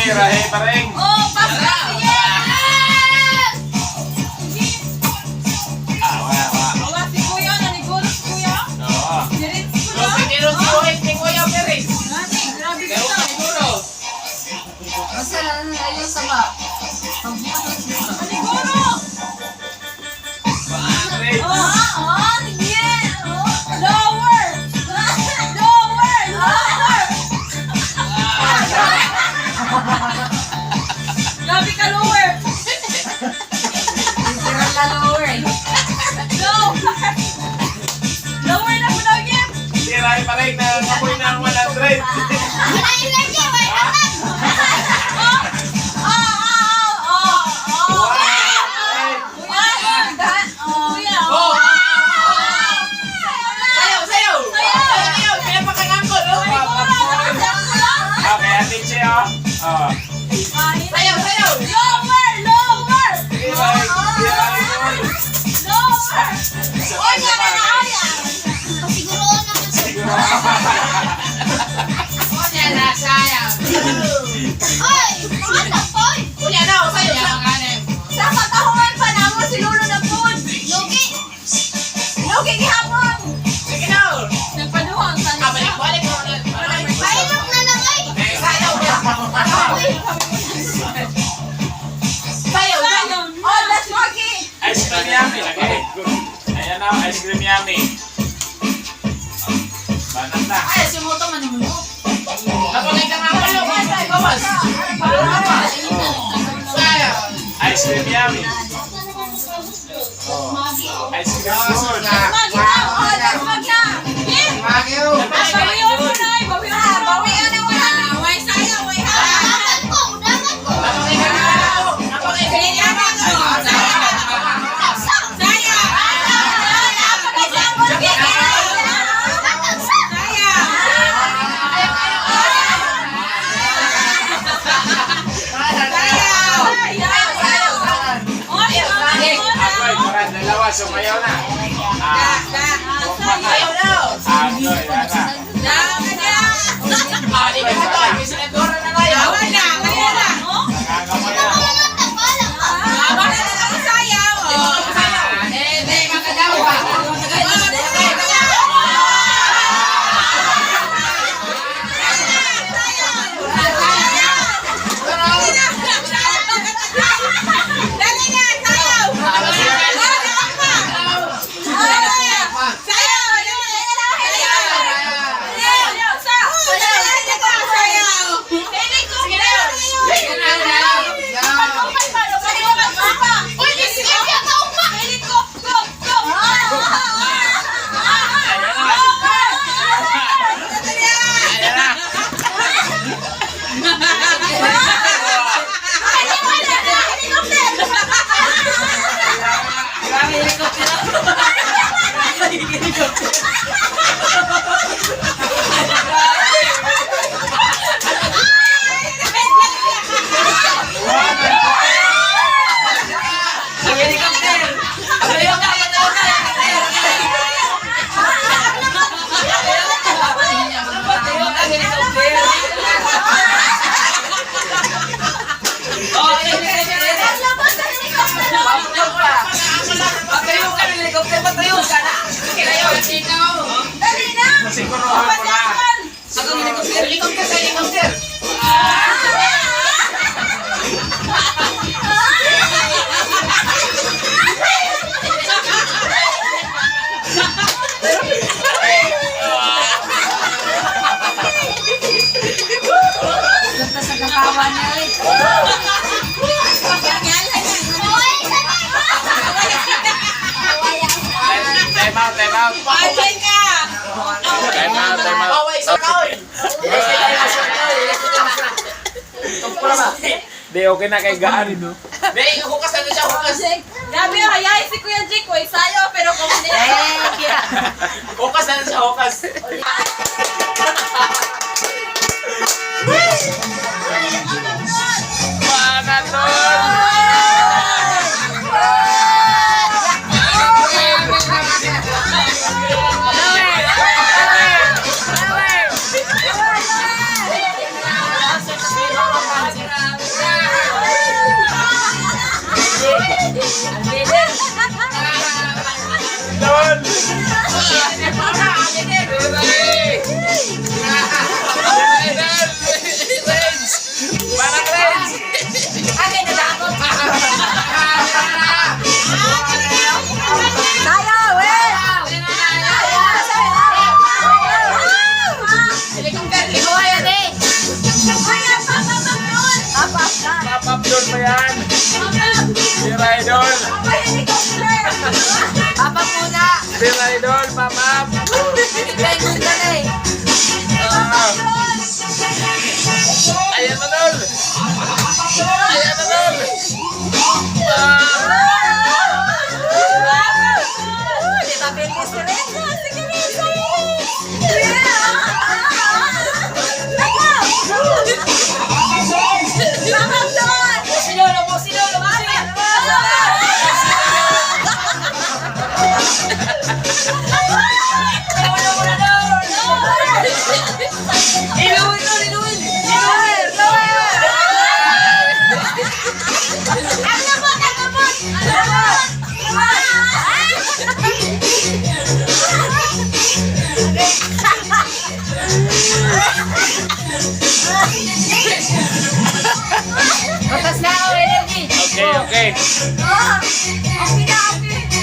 Rahe pa rin. Oh, pasta. Sige. Wala si Kuya, nanigulo si Kuya. Oo. Diretso ko So, na. pinirong si Kuya, ni Kuya Perez. Grabe Pero ka. siguro. Kasi ayun sa ba? Nanigulo. Great. Oh, sige. Lower. Lower. Lower. Grabe ka, lower. Literal na lower eh. Lower. Lower na po daw, Kim. Si Rahe pa rin. Nangamoy ng 100. Oh! Sayaw, sayaw! Sayaw! Pinapakangangkot, oh! Okay, atin siya. Oh. Sayaw, sayaw! Lower! Lower! Si Rahe. Si Rahe. Lower! Oy, nga na na! Siguro. Kuya na, sayaw! Kuya na, sayaw! Sa katahungan pa naman si Lolo na po! Logi gihapon! Sige na! Nagpaduhang sa Ah, balik mo na. Sayaw! Sayaw! Sayon! Oh, that's Logi! Ice cream yummy. Lagay. Ayan na, ice cream yummy. Banat na. Ay, si Moto man mo. Napakay ka nga pala. Bawas! Sayaw! Ice cream yummy. Oh. Ice cream good. Logi na! Oh, that's Logi na! Kim! Bawiyon mo na! Bawiyon mo! Bawiyon na wala! Way sayo! Way ha! Napakay ka nga! Napakay ka nga! Dalawa, sumayaw na. Sayaw na! Ano, yan na. Di ka na to! May sinadora na tayo! Nangangamoy na. Nasiguruhan mo na. Helicopter sa helicopter! Ganda sa kakawa niya eh. Time out, time out. Ajay ka! Time out, time out. Baway sa kaoy! Di, okay na kay Gaan. Dahil hukas na siya, hukas! Grabe, hayay si Kuya Jake. Way sayo, pero kung hindi. Hukas na siya, hukas! Idol! Parang Renz! Akin na lang ako. Sayaw, eh! Pop-up doon pa yan! Sira Idol! Papa muna! Sira Idol! Pop-up! Penguin ka na eh! Ah. Ayan na Dol! Ayan na Dol! Di ba bilis rin? Sige rin, sige! Bakit doon? Sinolo mo, sinolo mo! Sinolo mo na doon! Iluwin doon, iluwin! Iluwin! Ang labot, ang labot! Ang labot! Batas na ako, energy. Okay, okay. Okay na, okay.